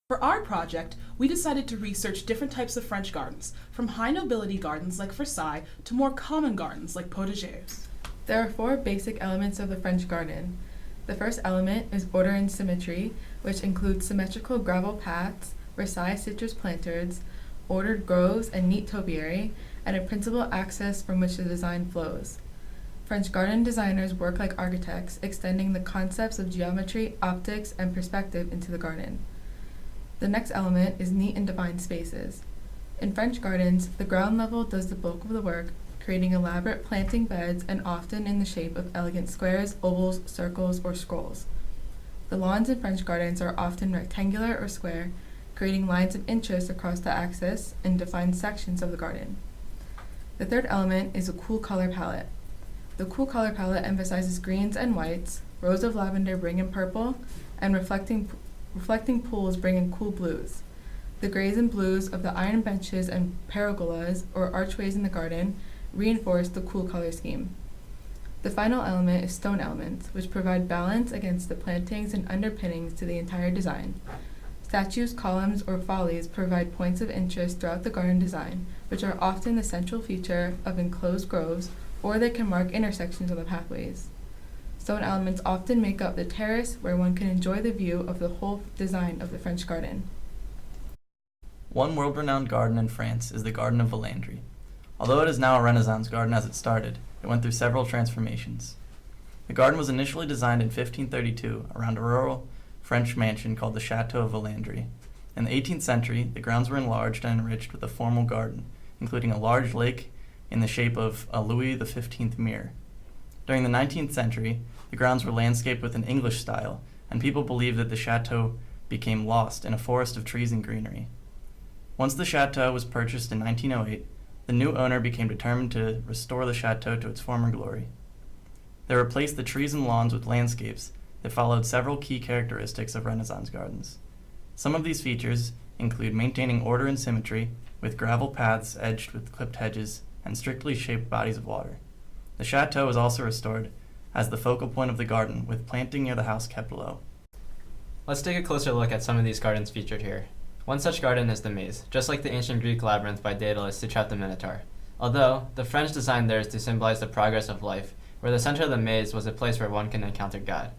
For our project, we decided to research different types of French gardens, from high nobility gardens like Versailles to more common gardens like potagers. There are four basic elements of the French garden. The first element is order and symmetry, which includes symmetrical gravel paths, Versailles citrus planters, ordered groves and neat topiary, and a principal axis from which the design flows. French garden designers work like architects, extending the concepts of geometry, optics, and perspective into the garden. The next element is neat and defined spaces. In French gardens, the ground level does the bulk of the work, creating elaborate planting beds and often in the shape of elegant squares, ovals, circles, or scrolls. The lawns in French gardens are often rectangular or square, creating lines of interest across the axis and defined sections of the garden. The third element is a cool color palette. The cool color palette emphasizes greens and whites, rows of lavender bring in purple, and reflecting pools bring in cool blues. The grays and blues of the iron benches and pergolas, or archways in the garden, reinforce the cool color scheme. The final element is stone elements, which provide balance against the plantings and underpinnings to the entire design. Statues, columns, or follies provide points of interest throughout the garden design, which are often the central feature of enclosed groves, or they can mark intersections on the pathways. Stone elements often make up the terrace where one can enjoy the view of the whole design of the French garden. One world-renowned garden in France is the Garden of Valandry. Although it is now a Renaissance garden as it started, it went through several transformations. The garden was initially designed in 1532 around a rural French mansion called the Chateau of Valandry. In the 18th century, the grounds were enlarged and enriched with a formal garden, including a large lake in the shape of a Louis XV mirror. During the 19th century, the grounds were landscaped with an English style, and people believed that the chateau became lost in a forest of trees and greenery. Once the chateau was purchased in 1908, the new owner became determined to restore the chateau to its former glory. They replaced the trees and lawns with landscapes that followed several key characteristics of Renaissance gardens. Some of these features include maintaining order and symmetry, with gravel paths edged with clipped hedges and strictly shaped bodies of water. The chateau was also restored as the focal point of the garden, with planting near the house kept low. Let's take a closer look at some of these gardens featured here. One such garden is the maze, just like the ancient Greek labyrinth by Daedalus to trap the Minotaur. Although, the French designed theirs to symbolize the progress of life, where the center of the maze was a place where one can encounter God.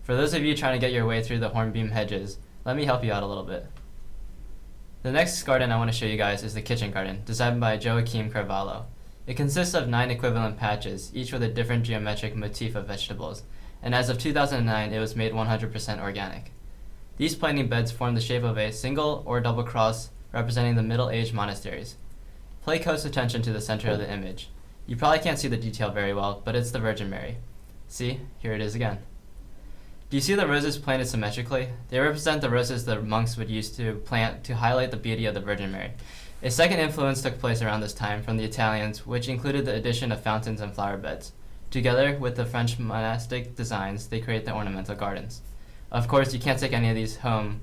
For those of you trying to get your way through the hornbeam hedges, let me help you out a little bit. The next garden I want to show you guys is the kitchen garden, designed by Joachim Carvalho. It consists of 9 equivalent patches, each with a different geometric motif of vegetables, and as of 2009, it was made 100% organic. These planting beds form the shape of a single or double cross representing the Middle-Age monasteries. Pay close attention to the center of the image. You probably can't see the detail very well, but it's the Virgin Mary. See, here it is again. Do you see the roses planted symmetrically? They represent the roses the monks would use to plant to highlight the beauty of the Virgin Mary. A second influence took place around this time from the Italians, which included the addition of fountains and flower beds. Together with the French monastic designs, they create the ornamental gardens. Of course, you can't take any of these home,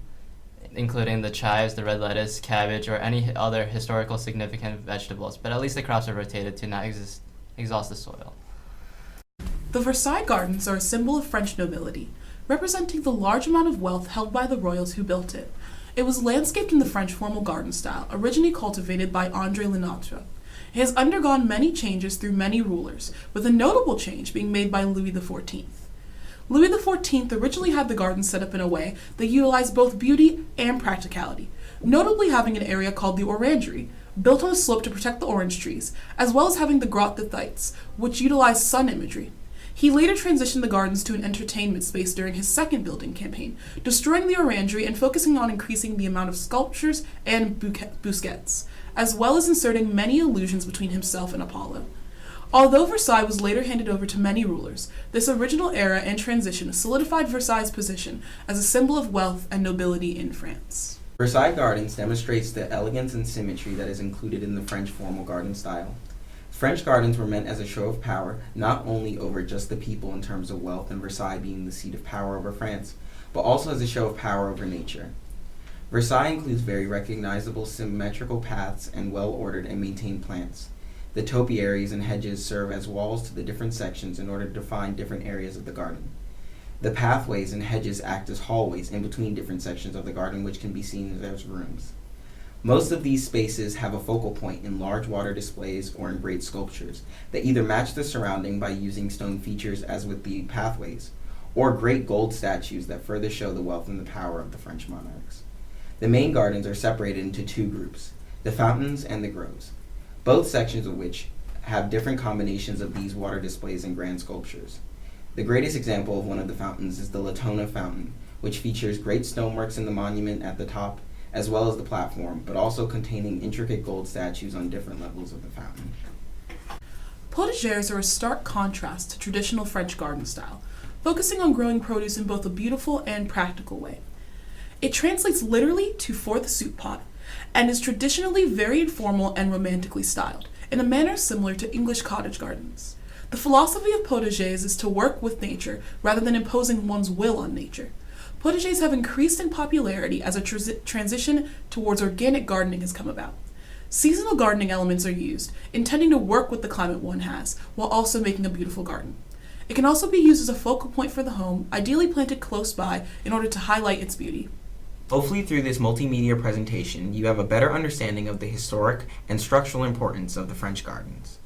including the chives, the red lettuce, cabbage, or any other historical significant vegetables, but at least the crops are rotated to not exhaust the soil. The Versailles Gardens are a symbol of French nobility, representing the large amount of wealth held by the royals who built it. It was landscaped in the French formal garden style, originally cultivated by André Lenôtre. It has undergone many changes through many rulers, with a notable change being made by Louis XIV. Louis XIV originally had the garden set up in a way that utilized both beauty and practicality, notably having an area called the Orangery, built on a slope to protect the orange trees, as well as having the Grotte des Thetes, which utilized sun imagery. He later transitioned the gardens to an entertainment space during his second building campaign, destroying the orangery and focusing on increasing the amount of sculptures and busquets, as well as inserting many allusions between himself and Apollo. Although Versailles was later handed over to many rulers, this original era and transition solidified Versailles' position as a symbol of wealth and nobility in France. Versailles Gardens demonstrates the elegance and symmetry that is included in the French formal garden style. French gardens were meant as a show of power, not only over just the people in terms of wealth and Versailles being the seat of power over France, but also as a show of power over nature. Versailles includes very recognizable symmetrical paths and well-ordered and maintained plants. The topiaries and hedges serve as walls to the different sections in order to define different areas of the garden. The pathways and hedges act as hallways in between different sections of the garden, which can be seen as rooms. Most of these spaces have a focal point in large water displays or in great sculptures that either match the surrounding by using stone features as with the pathways, or great gold statues that further show the wealth and the power of the French monarchs. The main gardens are separated into two groups, the fountains and the groves, both sections of which have different combinations of these water displays and grand sculptures. The greatest example of one of the fountains is the Latona Fountain, which features great stoneworks in the monument at the top, as well as the platform, but also containing intricate gold statues on different levels of the fountain. Potagères are a stark contrast to traditional French garden style, focusing on growing produce in both a beautiful and practical way. It translates literally to for the soup pot, and is traditionally very informal and romantically styled, in a manner similar to English cottage gardens. The philosophy of potagers is to work with nature rather than imposing one's will on nature. Potagers have increased in popularity as a transition towards organic gardening has come about. Seasonal gardening elements are used, intending to work with the climate one has, while also making a beautiful garden. It can also be used as a focal point for the home, ideally planted close by in order to highlight its beauty. Hopefully through this multimedia presentation, you have a better understanding of the historic and structural importance of the French gardens.